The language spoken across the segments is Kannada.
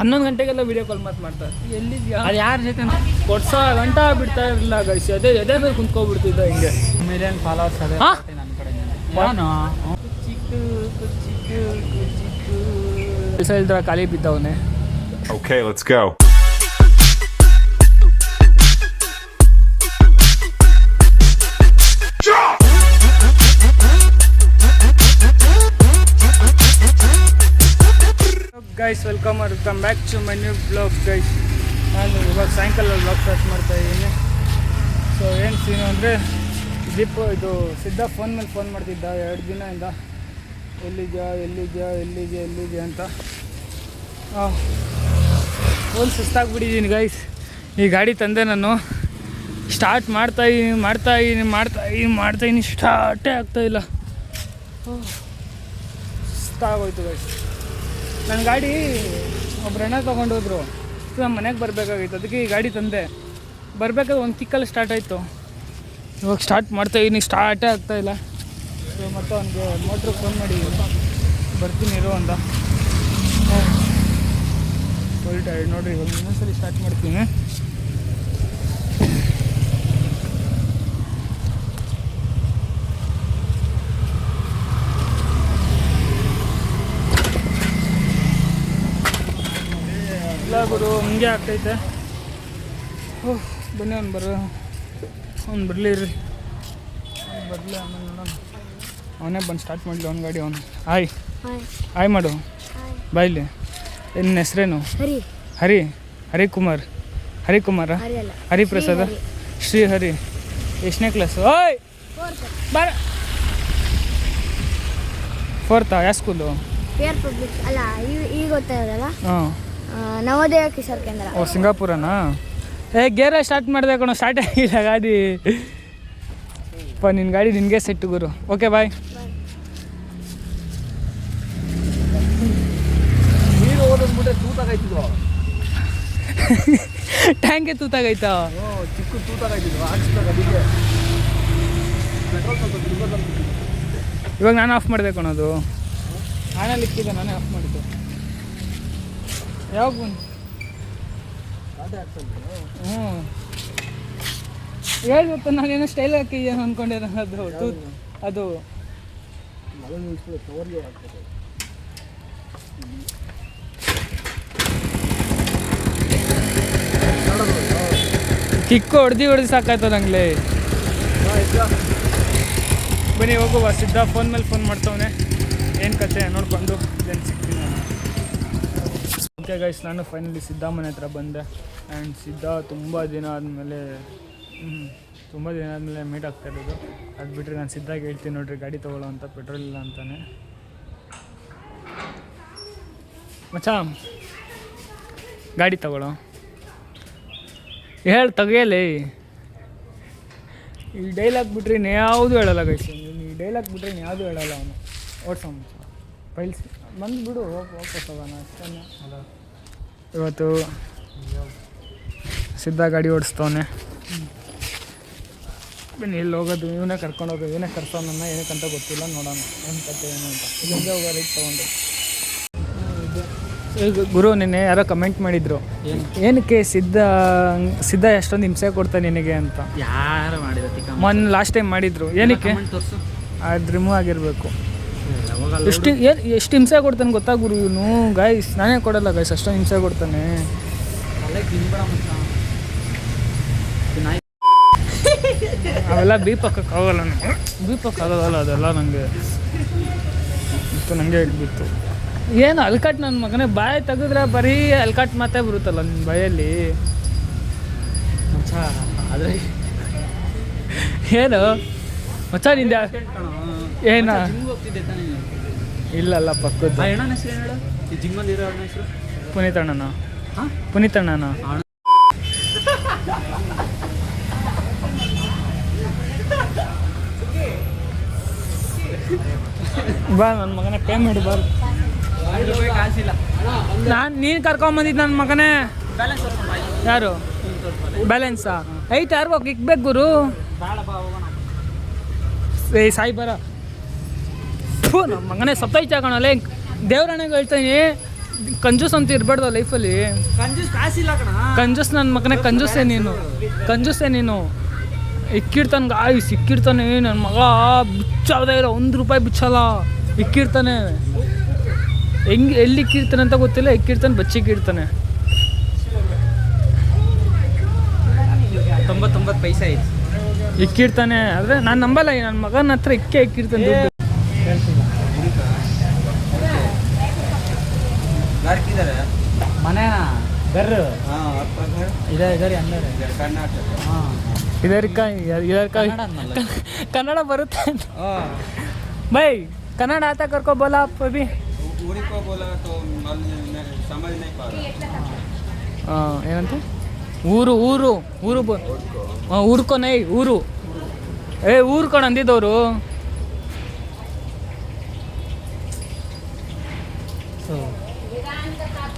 11 ಗಂಟೆಗೆಲ್ಲ ವಿಡಿಯೋ ಕಾಲ್ ಮಾಡ್ತಾರೆ. ಎಲ್ಲಿದ್ಯಾ? ಅದು ಯಾರ ಜೊತೆ ಕೊಡ್ಸೋ ಗಂಟ ಬಿಡ್ತಾ ಇರಲಿಲ್ಲ ಗೈಸ್. ಅದೇ ಮೇಲೆ ಕುಂತ್ಕೊಬಿಡ್ತಿದ್ದ ಹಿಂಗೆ. ಮಿಲಿಯನ್ ಫಾಲೋವರ್ಸ್ ಅದೇ ನನ್ನ ಕಡೆ. ನಾನು ಚಿಕ್ಕು ಕೆಲಸ ಇಲ್ದ್ರ ಖಾಲಿ ಬಿದ್ದವನೇ. Okay, let's go. Guys welcome back to my new blog guys. ನಾನು ಇವಾಗ ಸಾಯಂಕಾಲ ಬ್ಲಾಗ್ ಸ್ಟಾರ್ಟ್ ಮಾಡ್ತಾಯಿದ್ದೀನಿ. ಸೊ ಏನು ಸೀನು ಅಂದರೆ ಇದು ಸಿದ್ಧ ಫೋನ್ ಮೇಲೆ ಫೋನ್ ಮಾಡ್ತಿದ್ದ 2 ದಿನದಿಂದ. ಎಲ್ಲಿದ್ಯಾ ಅಂತ ಫುಲ್ ಸುಸ್ತಾಗ್ಬಿಟ್ಟಿದ್ದೀನಿ ಗೈಸ್. ಈ ಗಾಡಿ ತಂದೆ ನಾನು ಸ್ಟಾರ್ಟ್ ಮಾಡ್ತಾಯಿದ್ದೀನಿ ಸ್ಟಾರ್ಟೇ ಆಗ್ತಾಯಿಲ್ಲ. ಸುಸ್ತಾಗೋಯ್ತು ಗೈಸ್. ನನ್ನ ಗಾಡಿ ಒಬ್ರು ಅಣ್ಣ ತೊಗೊಂಡೋದ್ರು. ನಮ್ಮ ಮನೆಗೆ ಬರಬೇಕಾಗಿತ್ತು, ಅದಕ್ಕೆ ಈ ಗಾಡಿ ತಂದೆ. ಬರಬೇಕಾದ್ರೆ ಒಂದು ಕಿಕ್ಕಲ್ಲಿ ಸ್ಟಾರ್ಟ್ ಆಯಿತು. ಇವಾಗ ಸ್ಟಾರ್ಟ್ ಮಾಡ್ತಾಯಿದ್ದೀನಿ, ಸ್ಟಾರ್ಟೇ ಆಗ್ತಾಯಿಲ್ಲ. ಮತ್ತು ಅವನಿಗೆ ಮೋಟ್ರಿಗೆ ಫೋನ್ ಮಾಡಿ ಬರ್ತೀನಿ ಇರೋ ಅಂದ. ಫುಲ್ ಟೈರ್ಡ್ ನೋಡಿರಿ. ಇವಾಗ ಇನ್ನೊಂದ್ಸಲಿ ಸ್ಟಾರ್ಟ್ ಮಾಡ್ತೀನಿ. ಇಲ್ಲ ಗುರು, ಹಂಗೆ ಆಗ್ತೈತೆ. ಬನ್ನಿ ಅವ್ನು ಬರಲಿ ರೀ, ಬರಲಿ. ಆಮೇಲೆ ನೋಡೋಣ. ಅವನೇ ಬಂದು ಸ್ಟಾರ್ಟ್ ಮಾಡಲಿ ಅವ್ನ ಗಾಡಿ. ಅವನು ಹಾಯ್ ಮಾಡು ಬಾಯ್ಲಿ. ನಿನ್ನ ಹೆಸ್ರೇನು? ಹರಿಕುಮಾರ, ಹರಿಪ್ರಸಾದ, ಶ್ರೀಹರಿ. ಎಷ್ಟನೇ ಕ್ಲಾಸು? ಓಯ್ ಬಾರ. 4th ಯಾವ ಸ್ಕೂಲು? ಹಾಂ, ನವೋದಯ ಕಿಶೋರ್ ಕೇಂದ್ರ. ಓ, ಸಿಂಗಾಪುರನಾ? ಗೇರ ಸ್ಟಾರ್ಟ್ ಮಾಡಿದೆ ಕಣೋ, ಸ್ಟಾರ್ಟ್ ಆಗಿಲ್ಲ ಗಾಡಿ. ನಿನ್ನ ಗಾಡಿ ನಿನಗೆ ಸೆಟ್ಟು ಗುರು. Okay bye. ನೀರು ಓದಿಸ್ಬಿಟ್ರೆ ತೂತಾಗೈತಿದ್ವು. ಟ್ಯಾಂಕೆ ತೂತಾಗೈತಾ? ಚಿಕ್ಕ ತೂತಾಗೈತಿದ್ವು. ಹಾಕ್ಸ್ಬೇಕು ಅದಕ್ಕೆ ಪೆಟ್ರೋಲ್ ಸ್ವಲ್ಪ. ಇವಾಗ ನಾನು ಆಫ್ ಮಾಡಿದೆ ಕಣೋದು. ನಾನೇ ಲಿಕ್ಕಿದೆ, ನಾನೇ ಆಫ್ ಮಾಡಿದ್ದೆ. ಯಾವಾಗ ಬಂದು ಹೇಳ್ಬೇಕು. ನಾನೇನೋ ಸ್ಟೈಲ್ ಹಾಕಿದ್ದೇನೆ ಅಂದ್ಕೊಂಡಿರೋ. ಅದು ಕಿಕ್ಕು ಹೊಡೆದು ಸಾಕಾಯ್ತು ನಂಗೆ. ಬನ್ನಿ ಹೋಗುವ. ಸಿದ್ಧ ಫೋನ್ ಮೇಲೆ ಫೋನ್ ಮಾಡ್ತವನೆ. ಏನು ಕತೆ ನೋಡ್ಕೊಂಡು ಏನು ಸಿಗ್ತೀನಿ ನಾನು. ಓಕೆ ಗೈಸ್, ನಾನು ಫೈನಲಿ ಸಿದ್ಧ ಮನೆ ಹತ್ರ ಬಂದೆ. ಆ್ಯಂಡ್ ಸಿದ್ಧ ತುಂಬ ದಿನ ಆದಮೇಲೆ ಮೀಟ್ ಆಗ್ತಾ ಇರೋದು. ಅದು ಬಿಟ್ಟರೆ ನಾನು ಸಿದ್ಧಾಗಿ ಹೇಳ್ತೀನಿ ನೋಡ್ರಿ, ಗಾಡಿ ತೊಗೊಳ್ಳೋ ಅಂತ. ಪೆಟ್ರೋಲ್ ಇಲ್ಲ ಅಂತಾನೆ. ಮಚ್ಚ ಗಾಡಿ ತಗೊಳ್ಳೋ, ತೆಗಿಯಲಿ. ಈ ಡೈಲಾಗ್ ಬಿಟ್ರೆ ಯಾವುದು ಹೇಳಲ್ಲ ಗೈಸ್. ಈ ಡೈಲಾಗ್ ಬಿಟ್ರೆ ಯಾವುದು ಹೇಳಲ್ಲ ಅವನು. ಓಡಿಸೋ ಫೈಲ್ಸ್ ಬಂದುಬಿಡು, ವಾಪಸ್ ಹೋಗೋಣ ಅಷ್ಟೇ. ಅಲ್ಲ, ಇವತ್ತು ಸಿದ್ಧ ಗಾಡಿ ಓಡಿಸ್ತವನೆ. ಬನ್ನಿ, ಎಲ್ಲಿ ಹೋಗೋದು? ಇವನೇ ಕರ್ಕೊಂಡೋಗೋದು, ಇವನೇ ಕರ್ಸೋನನ್ನ. ಏನಕ್ಕಂತ ಗೊತ್ತಿಲ್ಲ, ನೋಡೋಣ ಏನು ಕತೆ ಏನು ಅಂತ. ಇಲ್ಲಿಂದ ಹೋಗೋ ರೈಟ್ ತೊಗೊಂಡು. ಈಗ ಗುರು, ನಿನ್ನೆ ಯಾರೋ ಕಮೆಂಟ್ ಮಾಡಿದ್ರು, ಏನಕ್ಕೆ ಸಿದ್ಧ ಎಷ್ಟೊಂದು ಹಿಂಸೆ ಕೊಡ್ತಾ ನಿನಗೆ ಅಂತ. ಯಾರು ಮಾಡಿದ? ಮೊನ್ನೆ ಲಾಸ್ಟ್ ಟೈಮ್ ಮಾಡಿದ್ರು. ಏನಕ್ಕೆ? ಅದು ರಿಮೂವ್ ಆಗಿರಬೇಕು. ಎಷ್ಟು ಹಿಂಸೆ ಕೊಡ್ತಾನೆ ಗೊತ್ತಾ ಗುರು ಇವನು. ಗೈಸ್ ನಾನೇ ಕೊಡಲ್ಲ ಗೈಸ್, ಅಷ್ಟೊಂದು ಹಿಂಸೆ ಕೊಡ್ತಾನೆ. ಅವೆಲ್ಲ ಬೀಪಕ್ಕಾಗಲ್ಲ, ಅದೆಲ್ಲ ನನಗೆ ನನಗೆ ಹಿಡ್ಬಿತ್ತು. ಏನು ಅಲ್ಕಟ್ ನನ್ನ ಮಗನೇ. ಬಾಯಿ ತೆಗೆದ್ರೆ ಬರೀ ಅಲ್ಕಟ್ ಮಾತೇ ಬರುತ್ತಲ್ಲ ನಿನ್ನ ಬಾಯಲ್ಲಿ. ಆದರೆ ಏನು ಮಚ್ಚ ನಿಂದ ಏನ? ಇಲ್ಲಲ್ಲ, ಪಕ್ಕದ್ದು. ಪುನೀತಣ್ಣನ. ಬಾ ನನ್ನ ಮಗನೇ, ಪೇಮೆಂಟ್ ಬಾರ್. ನೀನು ಕರ್ಕೊಂಬಂದಿದ್ದು ನನ್ನ ಮಗನೇ. ಯಾರು? ಬ್ಯಾಲೆನ್ಸಾ ಐತೆ? ಯಾರು ಇಕ್ಬೇಕು ಗುರು? ಸಾಯಿ ಬರ. ನಮ್ಮ ಮಗನೇ ಸತ್ತೈತೆ ಕಣಲ್ಲ. ದೇವ್ರಣ್ಣಗೆ ಹೇಳ್ತೀನಿ, ಕಂಜೂಸ್ ಅಂತ ಇರಬಾರ್ದು ಲೈಫಲ್ಲಿ. ಕಂಜೂಸ್ ಕಾಸಿಲ್ಲ ಕಣ. ಕಂಜೂಸ್ ನನ್ನ ಮಗನೇ, ಕಂಜೂಸೇ ನೀನು. ಇಕ್ಕಿರ್ತಾನೆ ಗಾಯ್, ಸಿಕ್ಕಿರ್ತಾನೆ ನನ್ನ ಮಗ. ಬಿಚ್ಚದೇ ಇರೋ ₹1 ಬಿಚ್ಚಲ್ಲ, ಇಕ್ಕಿರ್ತಾನೆ. ಎಲ್ಲಿ ಇಕ್ಕಿರ್ತಾನೆ ಅಂತ ಗೊತ್ತಿಲ್ಲ, ಇಕ್ಕಿರ್ತಾನೆ, ಬಚ್ಚಿಕ್ಕಿರ್ತಾನೆ. 99 ಪೈಸೆ ಐತಿ ಇಕ್ಕಿರ್ತಾನೆ. ಆದರೆ ನಾನು ನಂಬಲ್ಲ, ನನ್ನ ಮಗನ ಹತ್ರ ಇಕ್ಕಿರ್ತಾನೆ ದುಡ್ಡು. ಮನೆನಾ ಗರ್ರು ಇದೆ ಅಂದರ ಕನ್ನಡ ಬರುತ್ತೆ ಬೈ. ಕನ್ನಡ ಆತ ಕರ್ಕೊ ಬೋಲಾ ಅಭಿ. ಏನಂತ ಊರು ಊರ್ಕೊನೈ ಊರು ಊರು ಅಂದಿದ್ದವರು.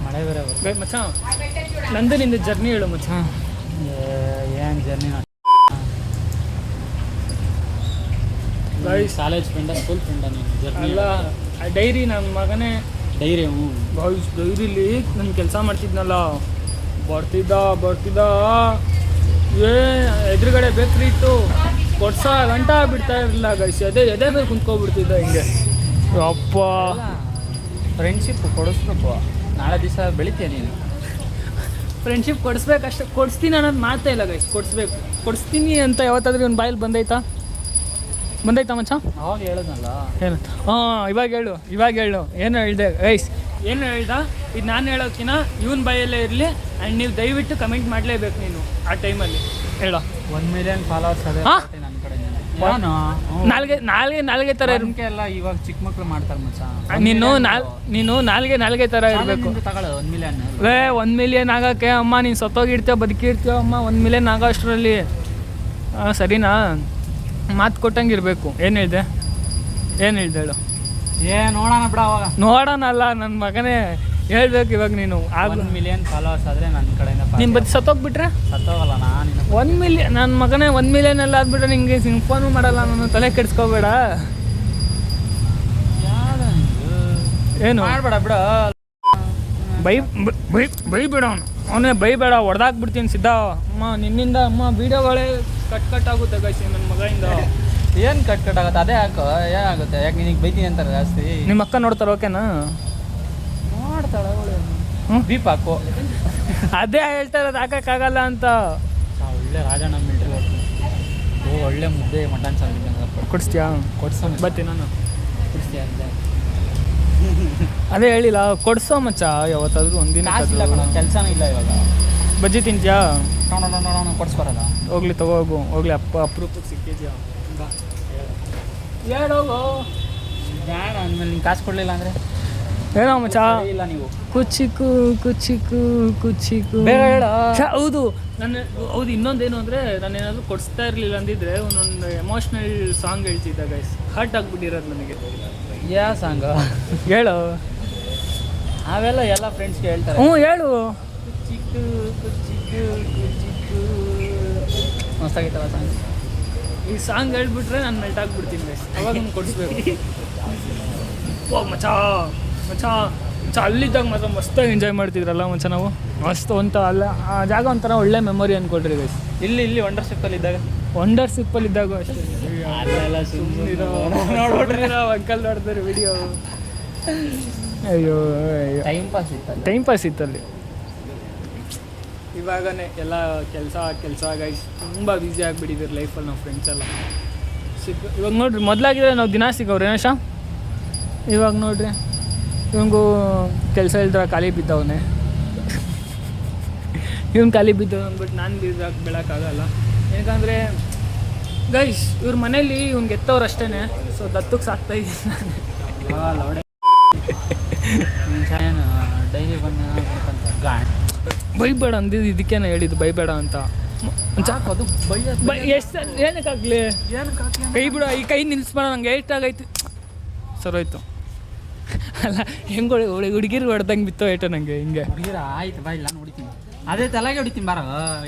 ಮಳೆ ಬೇರೆ ಮಚ್ಚ, ನಂದು ನಿಂದು ಜರ್ನಿ ಹೇಳು ಮಚ್ಚ. ಏನು journey college friend, school friend ನೀನು? ಜರ್ನಿ ಅಲ್ಲ, ಡೈರಿ ನನ್ನ ಮಗನೇ. ಡೈರಿ ಬಾಯ್ಸ್ ಡೈರಿಲಿ ನಾನು ಕೆಲಸ ಮಾಡ್ತಿದ್ನಲ್ಲ, ಬರ್ತಿದ್ದ ಎದುರುಗಡೆ ಬೇಕ್ರಿ ಇತ್ತು, ಕೊಡ್ಸ ಗಂಟ ಬಿಡ್ತಾ ಇರಲಿಲ್ಲ ಗೈಸ್. ಎದೆ ಮೇಲೆ ಕುಂತ್ಕೊಬಿಡ್ತಿದ್ದ ಹಿಂಗೆ. ಅಪ್ಪ ಫ್ರೆಂಡ್ಶಿಪ್ ಕೊಡಿಸ್ಬೇಕು. ನಾಳೆ ದಿವಸ ಬೆಳಿತೀಯ ನೀನು. ಫ್ರೆಂಡ್ಶಿಪ್ ಕೊಡಿಸ್ಬೇಕಷ್ಟೆ, ಕೊಡಿಸ್ತೀನಿ ಅನ್ನೋದು ಮಾತೇ ಇಲ್ಲ ಗೈಸ್. ಕೊಡಿಸ್ತೀನಿ ಅಂತ ಯಾವತ್ತಾದ್ರೂ ಒಂದು ಬಾಯಲ್ಲಿ ಬಂದೈತಾ ಮಚ್ಚ? ಅವಾಗ ಹೇಳೋದಲ್ಲ ಏನು? ಇವಾಗ ಹೇಳು ಏನು ಹೇಳಿದೆ ಗೈಸ್? ಏನು ಹೇಳ್ದ? ಇದು ನಾನು ಹೇಳೋಕ್ಕಿಂತ ಇವನ್ ಬಾಯಲ್ಲೇ ಇರಲಿ. ಆ್ಯಂಡ್ ನೀವು ದಯವಿಟ್ಟು ಕಮೆಂಟ್ ಮಾಡಲೇಬೇಕು ನೀನು ಆ ಟೈಮಲ್ಲಿ. ಹೇಳೋ 1 ಮಿಲಿಯನ್ ಫಾಲೋವರ್ಸ್ ಅದೇ ನನ್ನ ಕಡೆ. ನಾಲ್ಗೆ ಥರ ಇರೋಕೆ ಎಲ್ಲ ಇವಾಗ ಚಿಕ್ಕ ಮಕ್ಳು ಮಾಡ್ತಾರೆ ಮಚ್ಚ. ನೀನು ನಾಲ್ಗೆ ಥರ ಇರಬೇಕು. ತಗೊಳ್ಳೋ 1 ಮಿಲಿಯನ್. 1 ಮಿಲಿಯನ್ ಆಗೋಕ್ಕೆ ಅಮ್ಮ ನೀನು ಸತ್ತೋಗಿರ್ತೀವ ಬದುಕಿರ್ತೀವ ಅಮ್ಮ. 1 ಮಿಲಿಯನ್ ಆಗೋ ಅಷ್ಟರಲ್ಲಿ ಸರಿನಾ? ಮಾತು ಕೊಟ್ಟಂಗೆ ಇರಬೇಕು. ಏನು ಹೇಳಿದೆ ಹೇಳು? ನೋಡೋಣ ಬಿಡ. ಅವಾಗ ನೋಡೋಣಲ್ಲ ನನ್ನ ಮಗನೇ, ಹೇಳ್ಬೇಕು ಇವಾಗ ನೀನು. 1 ಮಿಲಿಯನ್ ಫಾಲೋವರ್ಸ್ ಆದರೆ ನನ್ನ ಕಡೆಯಿಂದ ನೀನು ಬದು ಸತ್ತೋಗ್ಬಿಟ್ರೆ? ಸತ್ತೋಗಲ್ಲ ನಾನು. 1 ಮಿಲಿಯನ್ ನನ್ನ ಮಗನೇ, 1 ಮಿಲಿಯನ್ ಎಲ್ಲ ಆದ್ಬಿಟ್ರೆ ನಿಂಗೆ ಫೋನು ಮಾಡಲ್ಲ ನಾನು. ತಲೆ ಕೆಡಿಸ್ಕೋಬೇಡ. ಏನು ಮಾಡಬೇಡ ಬಿಡ. ಬೈಬೇಡ ಅವನೇ, ಬೈಬೇಡ, ಹೊಡೆದಾಕ್ಬಿಡ್ತೀನಿ ಸಿದ್ಧ. ಅಮ್ಮ ನಿನ್ನಿಂದ ಅಮ್ಮ ವೀಡಿಯೋಗಳೇ ಕಟ್ ಆಗುತ್ತೆ ಗೈಸ್ ನನ್ನ ಮಗನಿಂದ. ಏನು ಕಟ್ ಆಗುತ್ತೆ? ಅದೇ ಹಾಕು, ಏನಾಗುತ್ತೆ? ಯಾಕೆ ನಿನಗೆ ಬೈತೀನಿ ಅಂತಾರೆ ಜಾಸ್ತಿ? ನಿಮ್ಮ ಅಕ್ಕ ನೋಡ್ತಾರೆ, ಓಕೆನಾ? ನೋಡ್ತಾಳೆ ದೀಪ ಹಾಕು. ಅದೇ ಹೇಳ್ತಾ ಇರೋದು, ಹಾಕೋಕ್ಕಾಗಲ್ಲ ಅಂತ. ಒಳ್ಳೆ ರಾಜಣ್ಣ ಮಿಲ್ಟ್ರಿ ಒಳ್ಳೆ ಮುದ್ದೆ ಮಟನ್ ಸಾರು ಕೊಡಿಸ್ತೀಯಾ? ಬರ್ತೀನಿ ನಾನು. ಕೊಡಿಸ್ತೀಯ ಅಂತ ಅದೇ ಹೇಳಿಲ್ಲ, ಕೊಡ್ಸೋ ಮಚ್ಚ. ಯಾವತ್ತಾದ್ರೂ ಒಂದಿನ ಕೆಲಸನೂ ಇಲ್ಲ ಇವಾಗ. ಬಜ್ಜಿ ತಿಂತೀಯಾ? ನೋಡೋಣ ಕೊಡಿಸ್ಬಾರಲ್ಲ. ಹೋಗ್ಲಿ ಹೋಗ್ಲಿ ಅಪರೂಪಕ್ಕೆ ಸಿಕ್ಕಿದ್ಯಾ? ಹೇಳೋಗು. ಬೇಡ ಅಂದಮೇಲೆ ನಿಂಗೆ ಕಾಸು ಕೊಡಲಿಲ್ಲ ಅಂದರೆ ಏನೋ ಮಚ್ಚ? ಇಲ್ಲ ನೀವು ಕುಚಿಕು ಬೇಗ ಹೇಳ. ಹೌದು ಇನ್ನೊಂದೇನು ಅಂದರೆ, ನಾನು ಏನಾದರೂ ಕೊಡಿಸ್ತಾ ಇರಲಿಲ್ಲ ಅಂದಿದ್ರೆ ಒಂದೊಂದು ಎಮೋಷ್ನಲ್ ಸಾಂಗ್ ಹೇಳ್ತಿದ್ದ ಗೈಸ್. ಹರ್ಟ್ ಆಗಿಬಿಟ್ಟಿರೋದು ನನಗೆ. ಯಾವ ಸಾಂಗ್ ಹೇಳು? ಅವೆಲ್ಲ ಎಲ್ಲ ಫ್ರೆಂಡ್ಸ್ಗೆ ಹೇಳ್ತಾರೆ. ಹೇಳು. ಕುಚಿಕು ಮಸ್ತಾಗಿತ್ತಲ್ಲ ಸಾಂಗ್. ಈ ಸಾಂಗ್ ಹೇಳ್ಬಿಟ್ರೆ ನಾನು ಮೆಲ್ಟ್ ಆಗಿಬಿಡ್ತೀನಿ ಗೈಸ್. ಅವಾಗ ನಾನು ಕೊಡಿಸ್ಬೇಕು. ಓ ಮಚ್ಚ ಅಲ್ಲಿದ್ದಾಗ ಮಾತ್ರ ಮಸ್ತಾಗಿ ಎಂಜಾಯ್ ಮಾಡ್ತಿದ್ರಲ್ಲ ಮಚ್ಚ ನಾವು. ಮಸ್ತ್ ಅಲ್ಲ ಆ ಜಾಗ ಒಂಥರ ಒಳ್ಳೆ ಮೆಮೊರಿ ಅಂದ್ಕೊಳ್ರಿ ಗೈಸ್. ಇಲ್ಲಿ ವಂಡರ್ಶಿಪ್ಪಲ್ಲಿದ್ದಾಗ ಅಷ್ಟೇ. ನೋಡ್ಬಿಟ್ರಿ ನಾವು ಅಂಕಲ್ ನೋಡ್ತಾರೆ ವಿಡಿಯೋ. ಅಯ್ಯೋ ಟೈಮ್ ಪಾಸ್ ಇತ್ತಲ್ಲಿ. ಇವಾಗನೇ ಎಲ್ಲ ಕೆಲಸ ಗೈಸ್ ತುಂಬ ಬ್ಯುಸಿ ಆಗಿಬಿಟ್ಟಿದ್ದೀರಿ ಲೈಫಲ್ಲಿ ನಾವು ಫ್ರೆಂಡ್ಸ್ ಎಲ್ಲ. ಇವಾಗ ನೋಡ್ರಿ, ಮೊದಲಾಗಿದ್ರೆ ನಾವು ದಿನ ಸಿಗೋರು ಏನಶ. ಇವಾಗ ನೋಡ್ರಿ ಇವನಿಗೂ ಕೆಲಸ ಇಲ್ದ್ರೆ ಖಾಲಿ ಬಿದ್ದವನೇ. ಇವನು ಖಾಲಿ ಬಿದ್ದವ ಅಂದ್ಬಿಟ್ಟು ನಾನು ಬೆಳಕಾಗಲ್ಲ. ಯಾಕಂದರೆ ಗೈಸ್ ಇವ್ರ ಮನೇಲಿ ಇವ್ನಿಗೆ ಎತ್ತವ್ರು ಅಷ್ಟೇ. ಸೊ ದತ್ತಕ್ಕೆ ಸಾಕ್ತಾ ಇದ್ದೀನಿ ನಾನು. ಡೈಲಿ ಬೈಬೇಡ ಅಂದಿದ್ದು ಇದಕ್ಕೇನೆ ಹೇಳಿದ್ದು, ಬೈಬೇಡ ಅಂತ. ಅದು ಎಷ್ಟು ಏನಕ್ಕಾಗಲಿ ಕೈ ಬಿಡು. ಈ ಕೈ ನಿಲ್ಲಿಸ್ಬೇಡ, ನಂಗೆ ಏಟಾಗೈತಿ. ಸರೋಯ್ತು ಅಲ್ಲ, ಹೆಂಗೆ ಹುಡುಗಿರು ಹೊಡೆದಂಗೆ ಬಿತ್ತೋ ಏಟೋ ನನಗೆ ಹಿಂಗೆ. ಹುಡುಗಿರ ಆಯ್ತು ಬಾ, ಇಲ್ಲ ನೋಡಿತೀನಿ. ಅದೇ ತಲೆಗೆ ಹೊಡಿತೀನಿ ಬಾರ,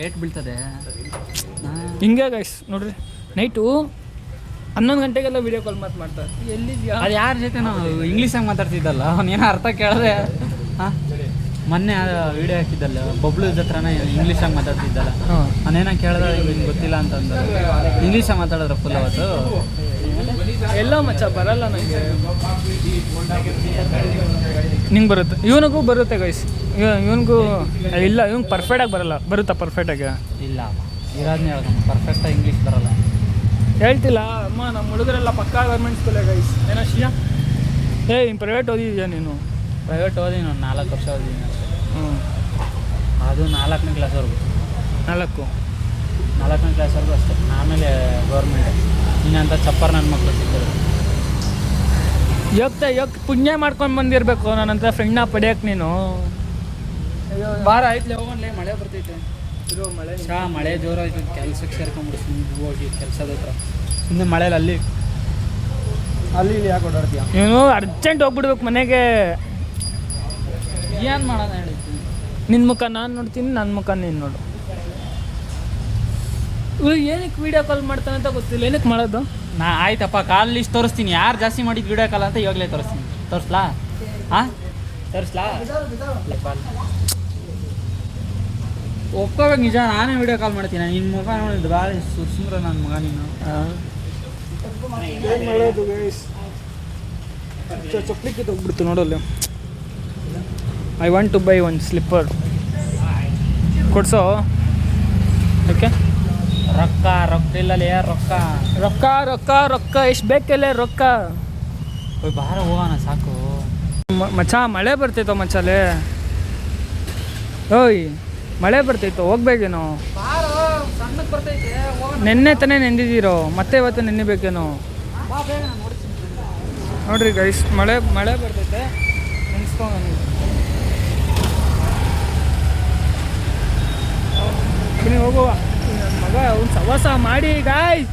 ಏಟು ಬೀಳ್ತದೆ ಹಿಂಗೆ ಗೈಸ್. ನೋಡ್ರಿ ನೈಟು 11 ಗಂಟೆಗೆಲ್ಲ ವೀಡಿಯೋ ಕಾಲ್ ಮಾಡ್ತಾರೆ. ಎಲ್ಲಿದ್ಯಾ? ಅದು ಯಾರ ಜೊತೆ ನಾವು ಇಂಗ್ಲೀಷಾಗಿ ಮಾತಾಡ್ತಿದ್ದಲ್ಲ, ಅವನೇನೋ ಅರ್ಥ ಕೇಳಿದ್ರೆ ಹಾಂ ಮೊನ್ನೆ ವಿಡಿಯೋ ಹಾಕಿದ್ದಲ್ಲ ಬಬ್ಲು ಹತ್ರನೇ ಇಂಗ್ಲೀಷಾಗಿ ಮಾತಾಡ್ತಿದ್ದಲ್ಲ ಹಾಂ ನಾನೇನೋ ಕೇಳಿದ್ರೆ ನಿಮ್ಗೆ ಗೊತ್ತಿಲ್ಲ ಅಂತಂದ ಇಂಗ್ಲೀಷಾಗಿ ಮಾತಾಡಿದ್ರೆ ಫುಲ್ ಅವತ್ತು ಎಲ್ಲ ಮಚ್ಚ ಬರಲ್ಲ ನನಗೆ. ನಿಂಗೆ ಬರುತ್ತೆ, ಇವನಿಗೂ ಬರುತ್ತೆ ಗೈಸ್. ಇವನಿಗೂ ಇಲ್ಲ, ಇವ್ನಿಗೆ ಪರ್ಫೆಕ್ಟಾಗಿ ಬರಲ್ಲ. ಬರುತ್ತಾ ಪರ್ಫೆಕ್ಟಾಗಿ? ಇಲ್ಲ ಇರೋದನ್ನೇ ಹೇಳ್ಕೊಂಡು ಪರ್ಫೆಕ್ಟಾಗಿ ಇಂಗ್ಲೀಷ್ ಬರಲ್ಲ. ಹೇಳ್ತಿಲ್ಲ ಅಮ್ಮ, ನಮ್ಮ ಹುಡುಗರೆಲ್ಲ ಪಕ್ಕಾ ಗೌರ್ಮೆಂಟ್ ಸ್ಕೂಲೇ ಗೈಸ್. ಏನೋ ಶಿಯಾ ನೀನು ಪ್ರೈವೇಟ್ ಓದಿದ್ಯಾ? ನೀನು ಪ್ರೈವೇಟ್ ಓದಿನಿ, ಒಂದು 4 ವರ್ಷ ಓದಿದ್ದೀನಿ ಅಷ್ಟೇ. ಹ್ಞೂ, ಅದು 4ನೇ ಕ್ಲಾಸ್ವರೆಗೂ. 4ನೇ ಕ್ಲಾಸ್ವರೆಗೂ ಅಷ್ಟೇ. ಆಮೇಲೆ ಗೌರ್ಮೆಂಟ್. ಇನ್ನಂತ ಚಪ್ಪರ್ ನನ್ನ ಮಕ್ಕಳು ಸಿಕ್ಕಿದ್ರು. ಯೋಗ ಪುಣ್ಯ ಮಾಡ್ಕೊಂಡು ಬಂದಿರಬೇಕು ನನ್ನಂತ ಫ್ರೆಂಡ್ನ ಪಡೆಯಕ್ಕೆ ನೀನು. ಬಾರ ಆಯ್ತಲೇ ಹೋಗೋಣ, ಮಳೆ ಬರ್ತೈತೆ. ಇರೋ ಮಳೆ ಮಳೆ ಜೋರಾಯ್ತು, ಕೆಲ್ಸಕ್ಕೆ ಸೇರ್ಕೊಂಬಿಡು ಸುಮ್ಮನೆ ಹೋಗಿ ಕೆಲಸದ ಹತ್ರ. ಸುಮ್ಮನೆ ಮಳೇಲಿ ಅಲ್ಲಿ ಇಲ್ಲಿ ಯಾಕೆ ಓಡಾಡ್ತೀಯ? ನೀನು ಅರ್ಜೆಂಟ್ ಹೋಗ್ಬಿಡ್ಬೇಕು ಮನೆಗೆ. ಏನು ಮಾಡೋಣ ಹೇಳಿತ್ತು? ನಿನ್ನ ಮುಖ ನಾನು ನೋಡ್ತೀನಿ, ನನ್ನ ಮುಖ ನೀನು ನೋಡು. ಇವ್ರು ಏನಕ್ಕೆ ವೀಡಿಯೋ ಕಾಲ್ ಮಾಡ್ತಾನೆ ಅಂತ ಗೊತ್ತಿಲ್ಲ. ಏನಕ್ಕೆ ಮಾಡೋದು? ಆಯ್ತಪ್ಪ, ಕಾಲ್ ಲಿಸ್ಟ್ ತೋರಿಸ್ತೀನಿ. ಯಾರು ಜಾಸ್ತಿ ಮಾಡಿದ್ದು ವಿಡಿಯೋ ಕಾಲ್ ಅಂತ ಇವಾಗಲೇ ತೋರಿಸ್ತೀನಿ. ತೋರಿಸ್ಲಾ? ಹಾಂ ತೋರಿಸ್ಲಾ? ಒಪ್ಕೋಬೇಕು ನಿಜ, ನಾನೇ ವಿಡಿಯೋ ಕಾಲ್ ಮಾಡ್ತೀನಿ. ನಿನ್ನ ಮುಖ ನೋಡಿದ್ದು ಭಾಳ ಸುಂದರ ನನ್ನ ಮಗ ನೀನು. ಏನು ಮಾಡೋದು ಗೈಸ್? ಚೊಪ್ಲಿಕ್ಕೆ ಹೋಗ್ಬಿಡ್ತು ನೋಡಲ್ಲ. I want to buy one slipper. ಕೊಡ್ಸೋ? ಓಕೆ, ರೊಕ್ಕ ಇಲ್ಲಲೇ ರೊಕ್ಕ ರೊಕ್ಕ ರೊಕ್ಕ ರೊಕ್ಕ ಎಷ್ಟು ಬೇಕಲ್ಲೇ ರೊಕ್ಕ. ಓಯ್ ಬಾರ ಹೋಗೋಣ ಸಾಕು. ಮಚ್ಚ ಮಳೆ ಬರ್ತೈತೋ ಮಚ್ಚಲೇ. ಓಯ್ ಮಳೆ ಬರ್ತೈತೋ, ಹೋಗ್ಬೇಕೇನೋ? ಸಣ್ಣಕ್ಕೆ ಬರ್ತೈತೆ. ನೆನ್ನೆ ತಾನೇ ನೆಂದಿದ್ದೀರೋ, ಮತ್ತೆ ಇವತ್ತು ನೆನ್ನಿಬೇಕೇನೋ? ನೋಡ್ರಿ ಗೈಸ್, ಮಳೆ ಬರ್ತೈತೆ, ನೆನೆಸ್ಕೊಂಡು ಬನ್ನಿ ಹೋಗುವ. ನನ್ನ ಮಗ ಅವ್ನು ಸವಾಸ ಮಾಡಿ ಗಾಯ್ಸ್.